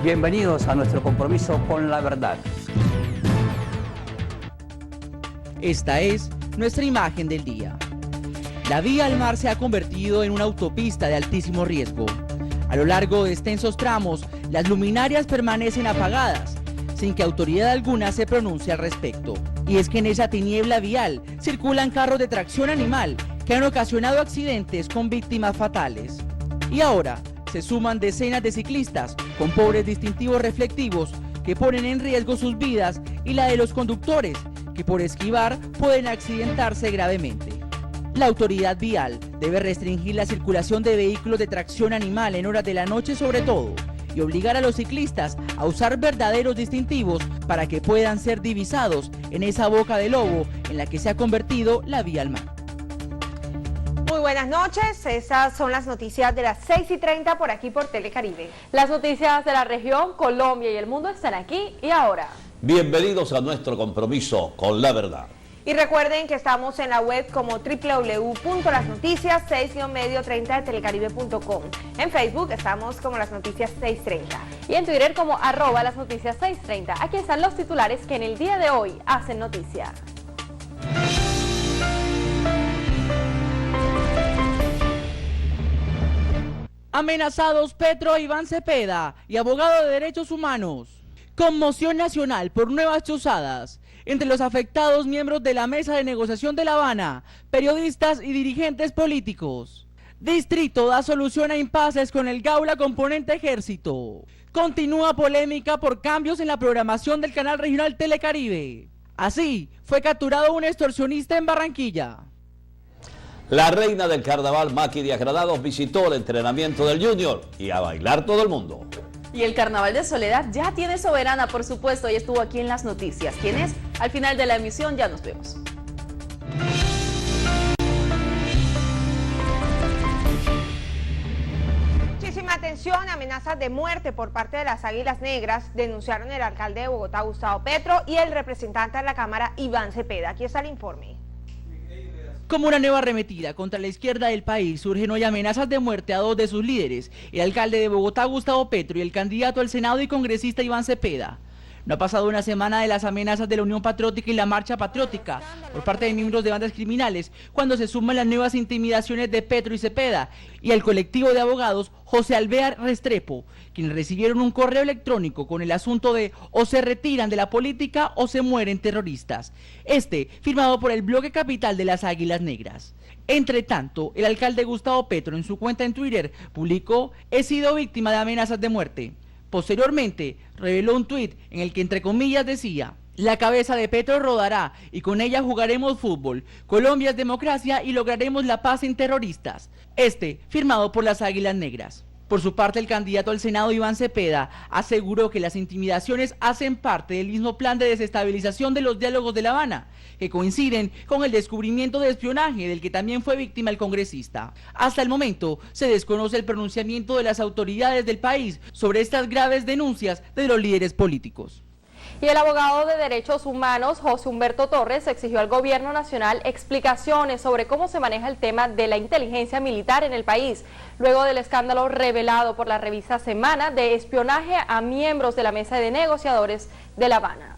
Bienvenidos a nuestro compromiso con la verdad. Esta es nuestra imagen del día. La vía al mar se ha convertido en una autopista de altísimo riesgo. A lo largo de extensos tramos, las luminarias permanecen apagadas, sin que autoridad alguna se pronuncie al respecto. Y es que en esa tiniebla vial circulan carros de tracción animal que han ocasionado accidentes con víctimas fatales. Y ahora se suman decenas de ciclistas con pobres distintivos reflectivos que ponen en riesgo sus vidas y la de los conductores, que por esquivar pueden accidentarse gravemente. La autoridad vial debe restringir la circulación de vehículos de tracción animal en horas de la noche sobre todo y obligar a los ciclistas a usar verdaderos distintivos para que puedan ser divisados en esa boca de lobo en la que se ha convertido la vía al mar. Muy buenas noches, esas son las noticias de las 6:30 por aquí por Telecaribe. Las noticias de la región, Colombia y el mundo están aquí y ahora. Bienvenidos a nuestro compromiso con la verdad. Y recuerden que estamos en la web como www.lasnoticias6-30 de telecaribe.com. En Facebook estamos como Las Noticias 630. Y en Twitter como @lasnoticias630. Aquí están los titulares que en el día de hoy hacen noticia. Amenazados Petro e Iván Cepeda y abogado de derechos humanos. Conmoción nacional por nuevas chuzadas. Entre los afectados, miembros de la mesa de negociación de La Habana, periodistas y dirigentes políticos. Distrito da solución a impases con el Gaula componente Ejército. Continúa polémica por cambios en la programación del canal regional Telecaribe. Así, fue capturado un extorsionista en Barranquilla. La reina del carnaval, Maki Díaz Granados, visitó el entrenamiento del Junior y a bailar todo el mundo. Y el Carnaval de Soledad ya tiene soberana, por supuesto, y estuvo aquí en las noticias. ¿Quién es? Al final de la emisión ya nos vemos. Muchísima atención, amenazas de muerte por parte de las Águilas Negras denunciaron el alcalde de Bogotá, Gustavo Petro, y el representante de la Cámara, Iván Cepeda. Aquí está el informe. Como una nueva arremetida contra la izquierda del país, surgen hoy amenazas de muerte a dos de sus líderes, el alcalde de Bogotá, Gustavo Petro, y el candidato al Senado y congresista Iván Cepeda. No ha pasado una semana de las amenazas de la Unión Patriótica y la Marcha Patriótica por parte de miembros de bandas criminales, cuando se suman las nuevas intimidaciones de Petro y Cepeda y el colectivo de abogados José Alvear Restrepo, quienes recibieron un correo electrónico con el asunto de o se retiran de la política o se mueren terroristas. Firmado por el bloque capital de las Águilas Negras. Entre tanto, el alcalde Gustavo Petro en su cuenta en Twitter publicó: "He sido víctima de amenazas de muerte". Posteriormente, reveló un tuit en el que entre comillas decía: "La cabeza de Petro rodará y con ella jugaremos fútbol. Colombia es democracia y lograremos la paz sin terroristas". Firmado por las Águilas Negras. Por su parte, el candidato al Senado Iván Cepeda aseguró que las intimidaciones hacen parte del mismo plan de desestabilización de los diálogos de La Habana, que coinciden con el descubrimiento de espionaje del que también fue víctima el congresista. Hasta el momento, se desconoce el pronunciamiento de las autoridades del país sobre estas graves denuncias de los líderes políticos. Y el abogado de derechos humanos, José Humberto Torres, exigió al gobierno nacional explicaciones sobre cómo se maneja el tema de la inteligencia militar en el país, luego del escándalo revelado por la revista Semana de espionaje a miembros de la mesa de negociadores de La Habana.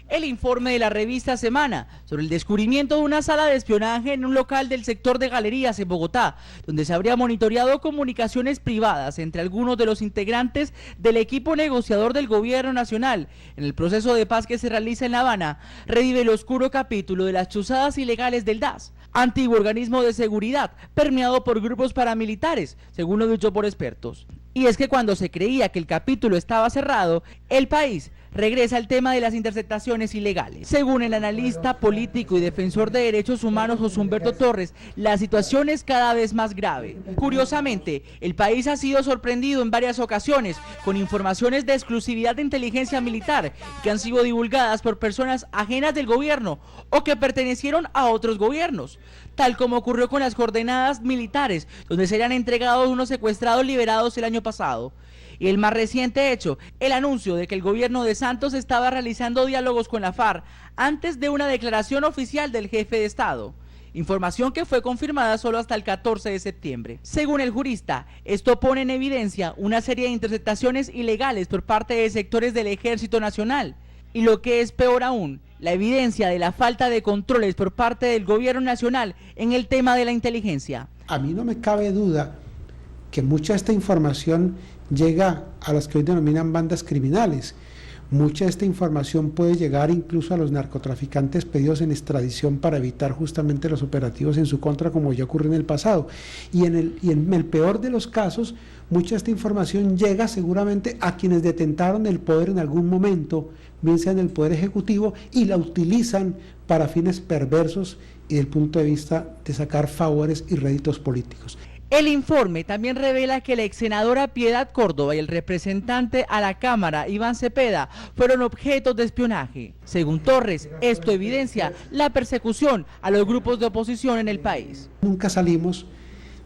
El informe de la revista Semana sobre el descubrimiento de una sala de espionaje en un local del sector de Galerías en Bogotá, donde se habría monitoreado comunicaciones privadas entre algunos de los integrantes del equipo negociador del gobierno nacional en el proceso de paz que se realiza en La Habana, revive el oscuro capítulo de las chuzadas ilegales del DAS, antiguo organismo de seguridad permeado por grupos paramilitares, según lo dicho por expertos. Y es que cuando se creía que el capítulo estaba cerrado, el país regresa al tema de las interceptaciones ilegales. Según el analista político y defensor de derechos humanos José Humberto Torres, la situación es cada vez más grave. Curiosamente, el país ha sido sorprendido en varias ocasiones con informaciones de exclusividad de inteligencia militar que han sido divulgadas por personas ajenas del gobierno o que pertenecieron a otros gobiernos, tal como ocurrió con las coordenadas militares, donde serían entregados unos secuestrados liberados el año pasado. Y el más reciente hecho, el anuncio de que el gobierno de Santos estaba realizando diálogos con la FARC antes de una declaración oficial del jefe de Estado. información que fue confirmada solo hasta el 14 de septiembre. Según el jurista, esto pone en evidencia una serie de interceptaciones ilegales por parte de sectores del Ejército Nacional y, lo que es peor aún, la evidencia de la falta de controles por parte del gobierno nacional en el tema de la inteligencia. A mí no me cabe duda que mucha de esta información llega a las que hoy denominan bandas criminales. Mucha de esta información puede llegar incluso a los narcotraficantes pedidos en extradición para evitar justamente los operativos en su contra, como ya ocurrió en el pasado. Y en el peor de los casos, mucha de esta información llega seguramente a quienes detentaron el poder en algún momento, bien sea en el Poder Ejecutivo, y la utilizan para fines perversos y desde el punto de vista de sacar favores y réditos políticos. El informe también revela que la ex senadora Piedad Córdoba y el representante a la Cámara, Iván Cepeda, fueron objetos de espionaje. Según Torres, esto evidencia la persecución a los grupos de oposición en el país. Nunca salimos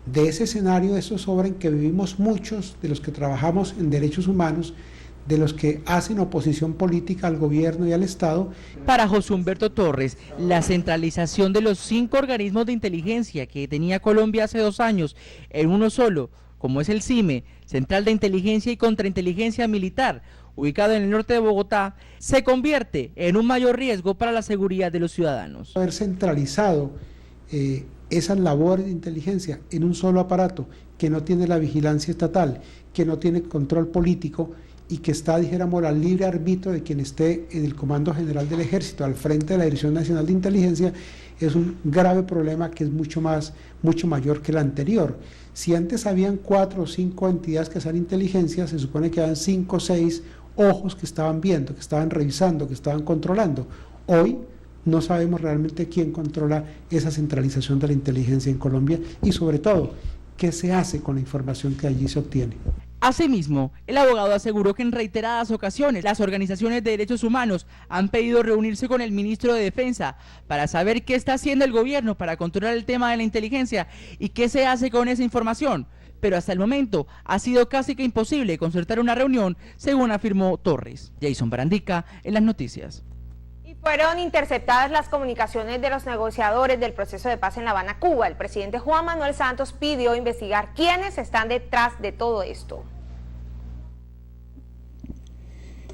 de ese escenario, de esos sobre en que vivimos muchos de los que trabajamos en derechos humanos, de los que hacen oposición política al gobierno y al Estado. Para José Humberto Torres, la centralización de los 5 organismos de inteligencia que tenía Colombia hace 2 años en uno solo, como es el CIME, Central de Inteligencia y Contrainteligencia Militar, ubicado en el norte de Bogotá, se convierte en un mayor riesgo para la seguridad de los ciudadanos. Haber centralizado esas labores de inteligencia en un solo aparato que no tiene la vigilancia estatal, que no tiene control político y que está, dijéramos, al libre arbitrio de quien esté en el Comando General del Ejército, al frente de la Dirección Nacional de Inteligencia, es un grave problema que es mucho mayor que el anterior. Si antes habían 4 o 5 entidades que hacían inteligencia, se supone que habían 5 o 6 ojos que estaban viendo, que estaban revisando, que estaban controlando. Hoy no sabemos realmente quién controla esa centralización de la inteligencia en Colombia y, sobre todo, qué se hace con la información que allí se obtiene. Asimismo, el abogado aseguró que en reiteradas ocasiones las organizaciones de derechos humanos han pedido reunirse con el ministro de Defensa para saber qué está haciendo el gobierno para controlar el tema de la inteligencia y qué se hace con esa información, pero hasta el momento ha sido casi que imposible concertar una reunión, según afirmó Torres. Jason Barandica, en las noticias. Fueron interceptadas las comunicaciones de los negociadores del proceso de paz en La Habana, Cuba. El presidente Juan Manuel Santos pidió investigar quiénes están detrás de todo esto.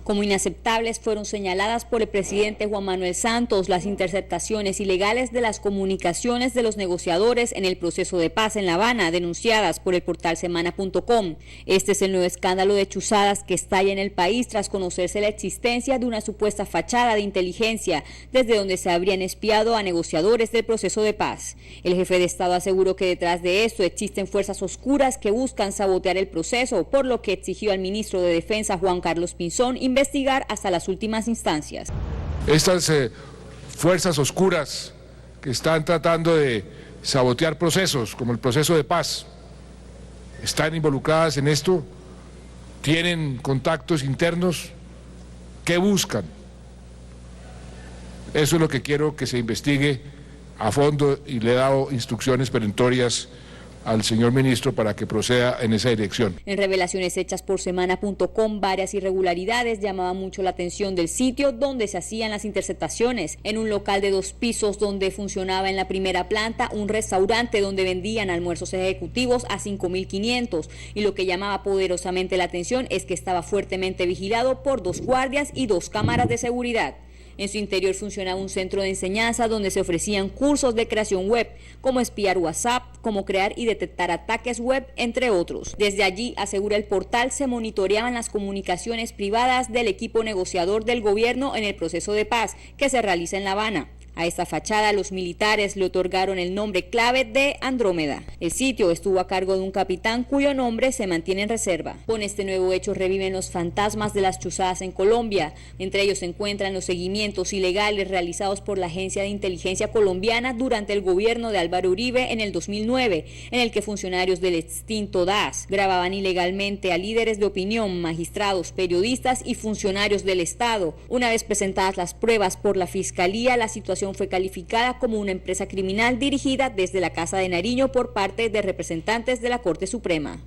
Como inaceptables fueron señaladas por el presidente Juan Manuel Santos las interceptaciones ilegales de las comunicaciones de los negociadores en el proceso de paz en La Habana, denunciadas por el portal semana.com. Este es el nuevo escándalo de chuzadas que estalla en el país tras conocerse la existencia de una supuesta fachada de inteligencia desde donde se habrían espiado a negociadores del proceso de paz. El jefe de Estado aseguró que detrás de esto existen fuerzas oscuras que buscan sabotear el proceso, por lo que exigió al ministro de Defensa Juan Carlos Pinzón investigar hasta las últimas instancias. Estas fuerzas oscuras que están tratando de sabotear procesos, como el proceso de paz, están involucradas en esto, tienen contactos internos, ¿qué buscan? Eso es lo que quiero que se investigue a fondo y le he dado instrucciones perentorias al señor ministro para que proceda en esa dirección. En revelaciones hechas por semana.com, varias irregularidades llamaban mucho la atención del sitio donde se hacían las interceptaciones. En un local de 2 pisos donde funcionaba en la primera planta un restaurante donde vendían almuerzos ejecutivos a 5.500, y lo que llamaba poderosamente la atención es que estaba fuertemente vigilado por 2 guardias y 2 cámaras de seguridad. En su interior funcionaba un centro de enseñanza donde se ofrecían cursos de creación web, como espiar WhatsApp, cómo crear y detectar ataques web, entre otros. Desde allí, asegura el portal, se monitoreaban las comunicaciones privadas del equipo negociador del gobierno en el proceso de paz que se realiza en La Habana. A esta fachada los militares le otorgaron el nombre clave de Andrómeda. El sitio estuvo a cargo de un capitán cuyo nombre se mantiene en reserva. Con este nuevo hecho reviven los fantasmas de las chuzadas en Colombia. Entre ellos se encuentran los seguimientos ilegales realizados por la Agencia de Inteligencia Colombiana durante el gobierno de Álvaro Uribe en el 2009, en el que funcionarios del extinto DAS grababan ilegalmente a líderes de opinión, magistrados, periodistas y funcionarios del Estado. Una vez presentadas las pruebas por la Fiscalía, la situación fue calificada como una empresa criminal dirigida desde la Casa de Nariño por parte de representantes de la Corte Suprema.